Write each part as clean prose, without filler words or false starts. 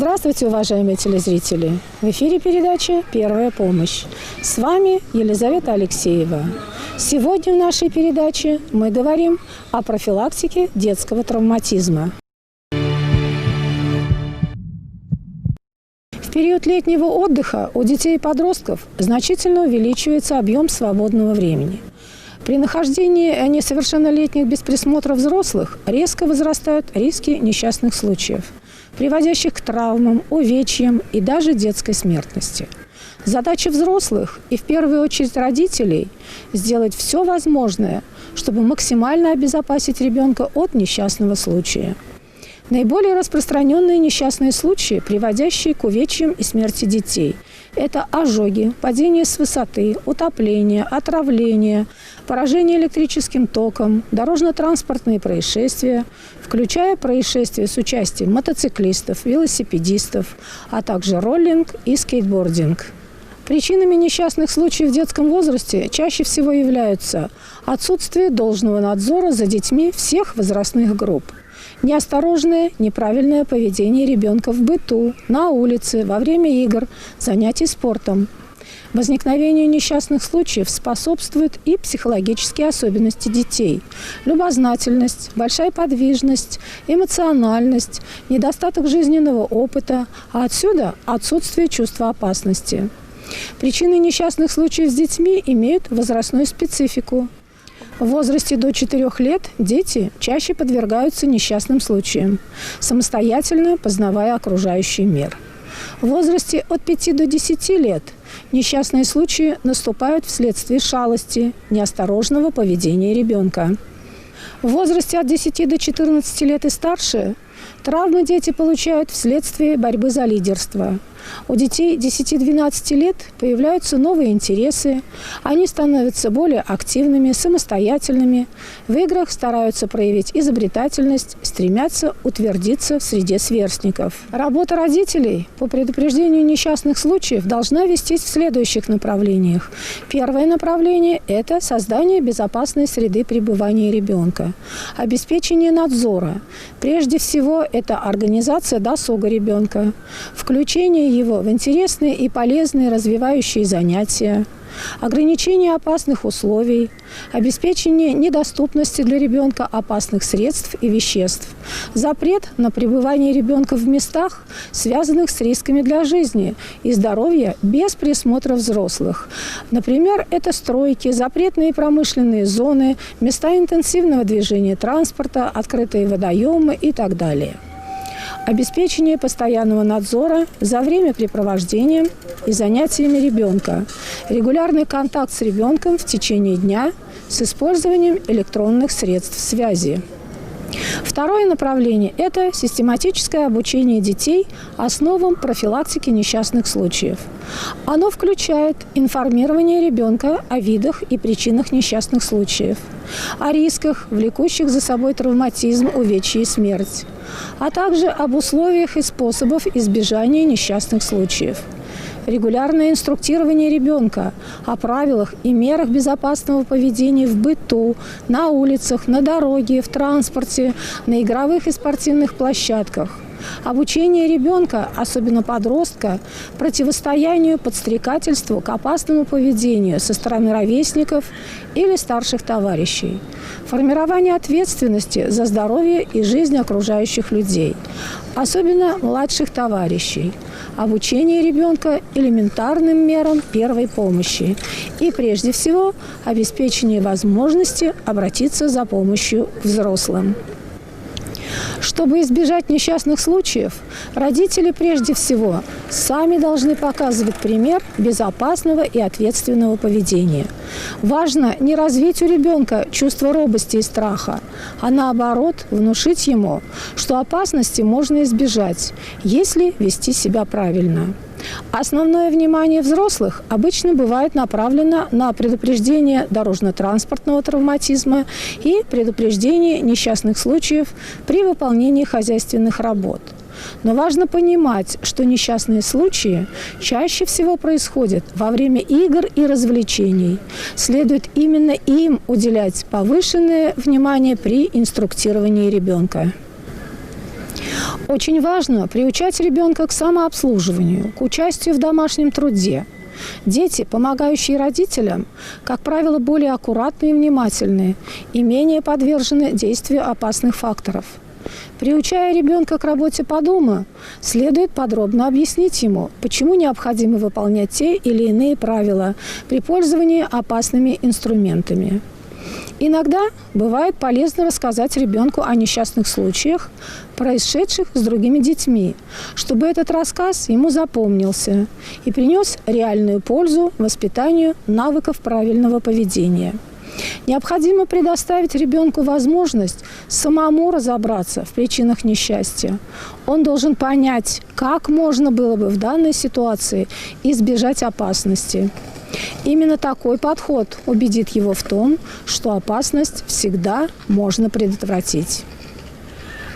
Здравствуйте, уважаемые телезрители! В эфире передача «Первая помощь». С вами Елизавета Алексеева. Сегодня в нашей передаче мы говорим о профилактике детского травматизма. В период летнего отдыха у детей и подростков значительно увеличивается объем свободного времени. При нахождении несовершеннолетних без присмотра взрослых резко возрастают риски несчастных случаев, приводящих к травмам, увечьям и даже детской смертности. Задача взрослых и в первую очередь родителей – сделать все возможное, чтобы максимально обезопасить ребенка от несчастного случая. Наиболее распространенные несчастные случаи, приводящие к увечьям и смерти детей – это ожоги, падение с высоты, утопление, отравление, поражение электрическим током, дорожно-транспортные происшествия, включая происшествия с участием мотоциклистов, велосипедистов, а также роллинг и скейтбординг. Причинами несчастных случаев в детском возрасте чаще всего являются отсутствие должного надзора за детьми всех возрастных групп, неосторожное, неправильное поведение ребенка в быту, на улице, во время игр, занятий спортом. Возникновению несчастных случаев способствуют и психологические особенности детей – любознательность, большая подвижность, эмоциональность, недостаток жизненного опыта, а отсюда отсутствие чувства опасности. Причины несчастных случаев с детьми имеют возрастную специфику. В возрасте до 4 лет дети чаще подвергаются несчастным случаям, самостоятельно познавая окружающий мир. В возрасте от 5 до 10 лет несчастные случаи наступают вследствие шалости, неосторожного поведения ребенка. В возрасте от 10 до 14 лет и старше травмы дети получают вследствие борьбы за лидерство. У детей 10-12 лет появляются новые интересы, они становятся более активными, самостоятельными, в играх стараются проявить изобретательность, стремятся утвердиться в среде сверстников. Работа родителей по предупреждению несчастных случаев должна вестись в следующих направлениях. Первое направление – это создание безопасной среды пребывания ребенка, обеспечение надзора. Прежде всего, это организация досуга ребенка, включение его в интересные и полезные развивающие занятия, ограничение опасных условий, обеспечение недоступности для ребенка опасных средств и веществ, запрет на пребывание ребенка в местах, связанных с рисками для жизни и здоровья без присмотра взрослых. Например, это стройки, запретные промышленные зоны, места интенсивного движения транспорта, открытые водоемы и так далее. Обеспечение постоянного надзора за времяпрепровождением и занятиями ребенка. Регулярный контакт с ребенком в течение дня с использованием электронных средств связи. Второе направление – это систематическое обучение детей основам профилактики несчастных случаев. Оно включает информирование ребенка о видах и причинах несчастных случаев, о рисках, влекущих за собой травматизм, увечья и смерть, а также об условиях и способах избежания несчастных случаев. Регулярное инструктирование ребенка о правилах и мерах безопасного поведения в быту, на улицах, на дороге, в транспорте, на игровых и спортивных площадках. Обучение ребенка, особенно подростка, противостоянию подстрекательству к опасному поведению со стороны ровесников или старших товарищей. Формирование ответственности за здоровье и жизнь окружающих людей, особенно младших товарищей. Обучение ребенка элементарным мерам первой помощи и, прежде всего, обеспечение возможности обратиться за помощью к взрослым. Чтобы избежать несчастных случаев, родители прежде всего сами должны показывать пример безопасного и ответственного поведения. Важно не развить у ребенка чувство робости и страха, а наоборот внушить ему, что опасности можно избежать, если вести себя правильно. Основное внимание взрослых обычно бывает направлено на предупреждение дорожно-транспортного травматизма и предупреждение несчастных случаев при выполнении хозяйственных работ. Но важно понимать, что несчастные случаи чаще всего происходят во время игр и развлечений. Следует именно им уделять повышенное внимание при инструктировании ребенка. Очень важно приучать ребенка к самообслуживанию, к участию в домашнем труде. Дети, помогающие родителям, как правило, более аккуратные и внимательные и менее подвержены действию опасных факторов. Приучая ребенка к работе по дому, следует подробно объяснить ему, почему необходимо выполнять те или иные правила при пользовании опасными инструментами. Иногда бывает полезно рассказать ребенку о несчастных случаях, происшедших с другими детьми, чтобы этот рассказ ему запомнился и принес реальную пользу воспитанию навыков правильного поведения. Необходимо предоставить ребенку возможность самому разобраться в причинах несчастья. Он должен понять, как можно было бы в данной ситуации избежать опасности. Именно такой подход убедит его в том, что опасность всегда можно предотвратить.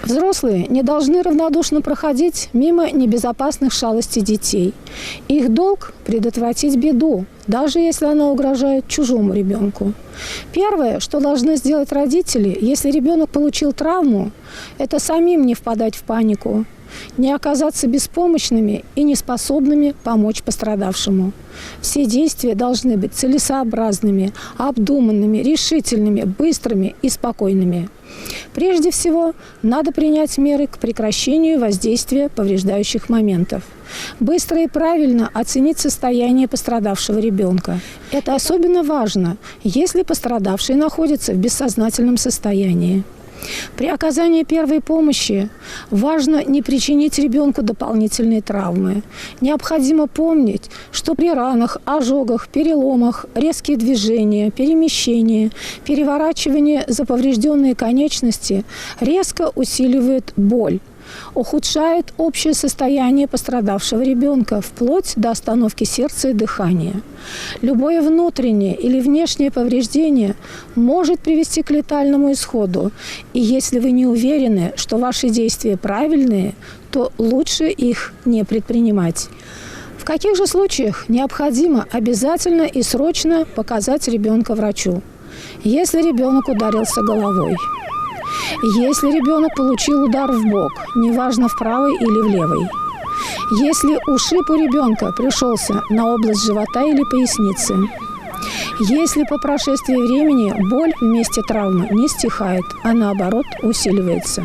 Взрослые не должны равнодушно проходить мимо небезопасных шалостей детей. Их долг – предотвратить беду, даже если она угрожает чужому ребенку. Первое, что должны сделать родители, если ребенок получил травму, это самим не впадать в панику, не оказаться беспомощными и неспособными помочь пострадавшему. Все действия должны быть целесообразными, обдуманными, решительными, быстрыми и спокойными. Прежде всего, надо принять меры к прекращению воздействия повреждающих моментов. Быстро и правильно оценить состояние пострадавшего ребенка. Это особенно важно, если пострадавший находится в бессознательном состоянии. При оказании первой помощи важно не причинить ребенку дополнительные травмы. Необходимо помнить, что при ранах, ожогах, переломах резкие движения, перемещения, переворачивание за поврежденные конечности резко усиливают боль, ухудшает общее состояние пострадавшего ребенка вплоть до остановки сердца и дыхания. Любое внутреннее или внешнее повреждение может привести к летальному исходу. И если вы не уверены, что ваши действия правильные, то лучше их не предпринимать. В каких же случаях необходимо обязательно и срочно показать ребенка врачу? Если ребенок ударился головой. Если ребенок получил удар в бок, неважно, в правой или в левой. Если ушиб у ребенка пришелся на область живота или поясницы. Если по прошествии времени боль в месте травмы не стихает, а наоборот усиливается.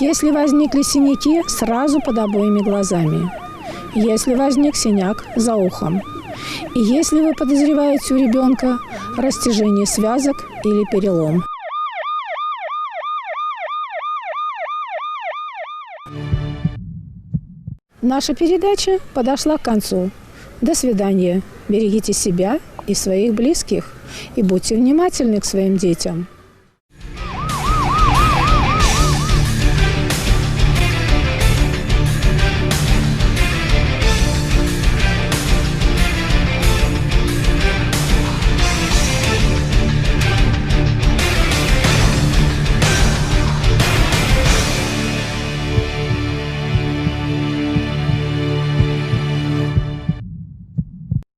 Если возникли синяки сразу под обоими глазами. Если возник синяк за ухом. И если вы подозреваете у ребенка растяжение связок или перелом. Наша передача подошла к концу. До свидания. Берегите себя и своих близких. И будьте внимательны к своим детям.